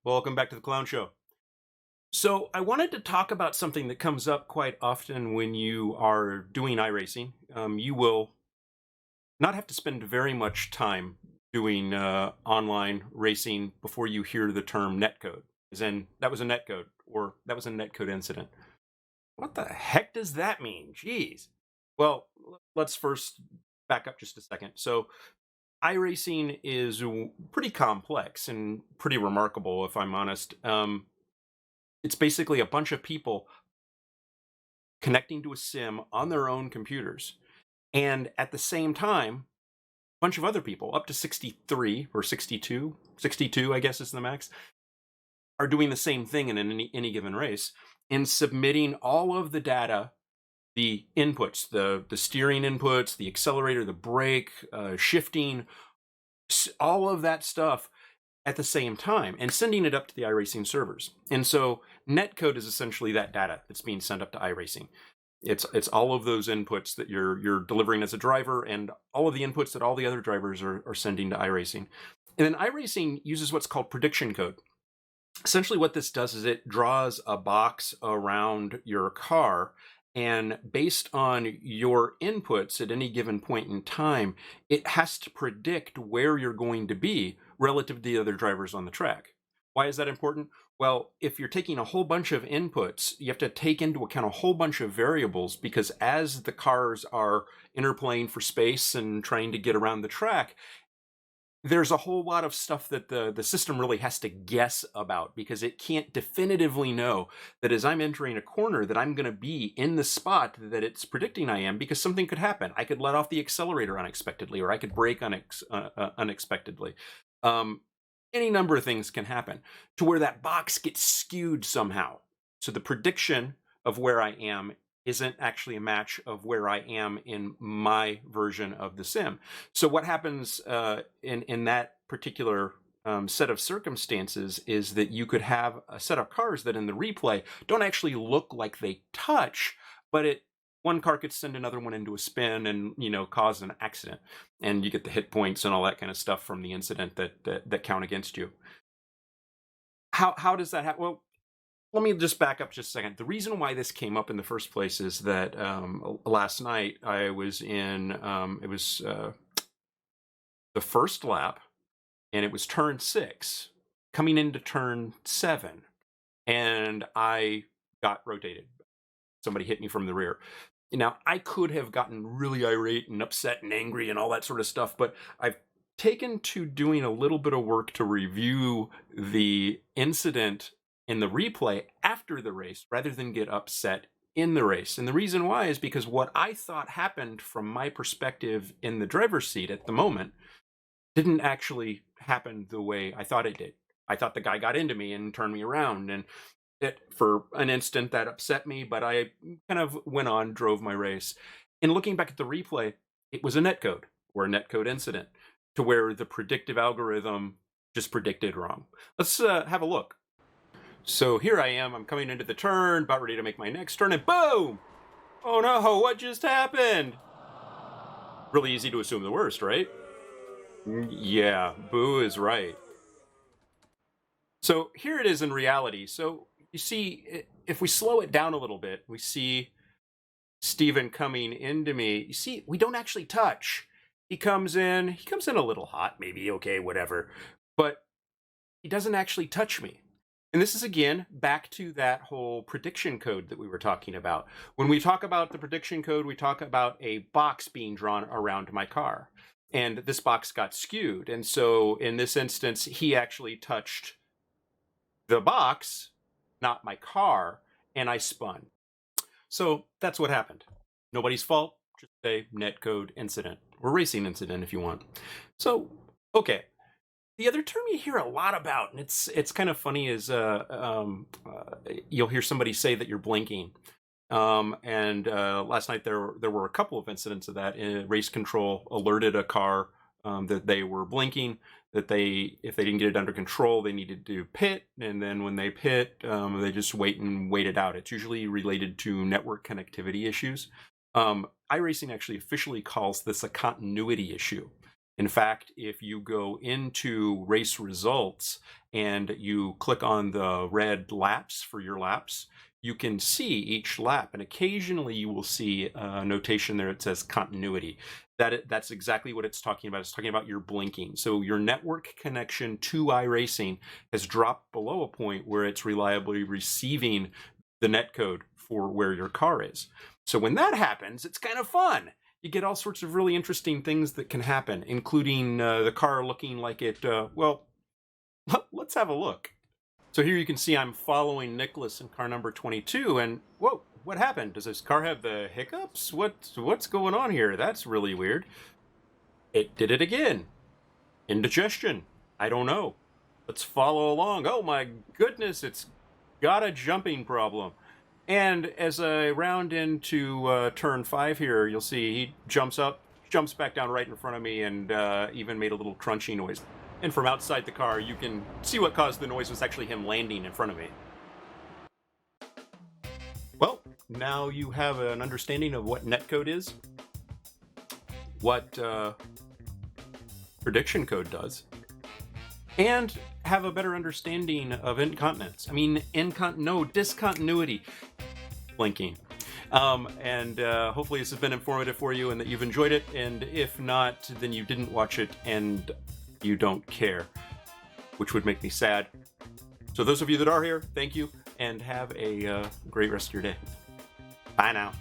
Welcome back to the Clown Show. So, I wanted to talk about something that comes up quite often when you are doing iRacing. You will not have to spend very much time doing online racing before you hear the term netcode. As in, that was a netcode, or that was a netcode incident. What the heck does that mean? Jeez. Well, let's first back up just a second. So, iRacing is pretty complex and pretty remarkable, if I'm honest. It's basically a bunch of people connecting to a sim on their own computers. And at the same time, a bunch of other people, up to 63 or 62, I guess is the max, are doing the same thing in any given race and submitting all of the data, the inputs, the steering inputs, the accelerator, the brake, shifting, all of that stuff at the same time and sending it up to the iRacing servers. And so Netcode is essentially that data that's being sent up to iRacing. It's all of those inputs that you're delivering as a driver and all of the inputs that all the other drivers are sending to iRacing. And then iRacing uses what's called prediction code. Essentially what this does is it draws a box around your car, and based on your inputs at any given point in time, it has to predict where you're going to be relative to the other drivers on the track. Why is that important? Well, if you're taking a whole bunch of inputs, you have to take into account a whole bunch of variables, because as the cars are interplaying for space and trying to get around the track, there's a whole lot of stuff that the system really has to guess about, because it can't definitively know that as I'm entering a corner that I'm going to be in the spot that it's predicting I am, because something could happen. I could let off the accelerator unexpectedly, or I could brake unexpectedly. Any number of things can happen to where that box gets skewed somehow. So the prediction of where I am isn't actually a match of where I am in my version of the sim. So what happens in that particular set of circumstances is that you could have a set of cars that in the replay don't actually look like they touch, but one car could send another one into a spin and cause an accident, and you get the hit points and all that kind of stuff from the incident that count against you. How does that happen? Well, let me just back up just a second. The reason why this came up in the first place is that last night I was in, it was the first lap, and it was turn 6, coming into turn 7, and I got rotated. Somebody hit me from the rear. Now, I could have gotten really irate and upset and angry and all that sort of stuff, but I've taken to doing a little bit of work to review the incident in the replay after the race rather than get upset in the race. And the reason why is because what I thought happened from my perspective in the driver's seat at the moment didn't actually happen the way I thought it did. I thought the guy got into me and turned me around, and for an instant that upset me, but I kind of went on, drove my race. And looking back at the replay, it was a netcode or a netcode incident to where the predictive algorithm just predicted wrong. Let's have a look. So here I am, I'm coming into the turn, about ready to make my next turn, and boom! Oh no, what just happened? Really easy to assume the worst, right? Yeah, boo is right. So here it is in reality. So you see, if we slow it down a little bit, we see Steven coming into me. You see, we don't actually touch. He comes in a little hot, maybe, okay, whatever. But he doesn't actually touch me. And this is, again, back to that whole prediction code that we were talking about. When we talk about the prediction code, we talk about a box being drawn around my car. And this box got skewed. And so in this instance, he actually touched the box, not my car, and I spun. So that's what happened. Nobody's fault, just a netcode incident, or racing incident if you want. So, okay. The other term you hear a lot about, and it's kind of funny, is you'll hear somebody say that you're blinking. And last night there were a couple of incidents of that. Race control alerted a car that they were blinking, that if they didn't get it under control, they needed to pit, and then when they pit, they just wait it out. It's usually related to network connectivity issues. iRacing actually officially calls this a continuity issue. In fact, if you go into race results and you click on the red laps for your laps, you can see each lap, and occasionally you will see a notation there that says continuity. That's exactly what it's talking about. It's talking about your blinking. So your network connection to iRacing has dropped below a point where it's reliably receiving the netcode for where your car is. So when that happens, it's kind of fun. You get all sorts of really interesting things that can happen, including the car looking like it, well, let's have a look. So here you can see I'm following Nicholas in car number 22, and whoa, what happened? Does this car have the hiccups? What's going on here? That's really weird. It did it again. Indigestion. I don't know. Let's follow along. Oh my goodness, it's got a jumping problem. And as I round into turn 5 here, you'll see he jumps up, jumps back down right in front of me, and even made a little crunchy noise. And from outside the car, you can see what caused the noise was actually him landing in front of me. Well, now you have an understanding of what netcode is, what prediction code does, and have a better understanding of incontinence. I mean, discontinuity blinking. Hopefully this has been informative for you and that you've enjoyed it. And if not, then you didn't watch it and you don't care, which would make me sad. So those of you that are here, thank you, and have a great rest of your day. Bye now.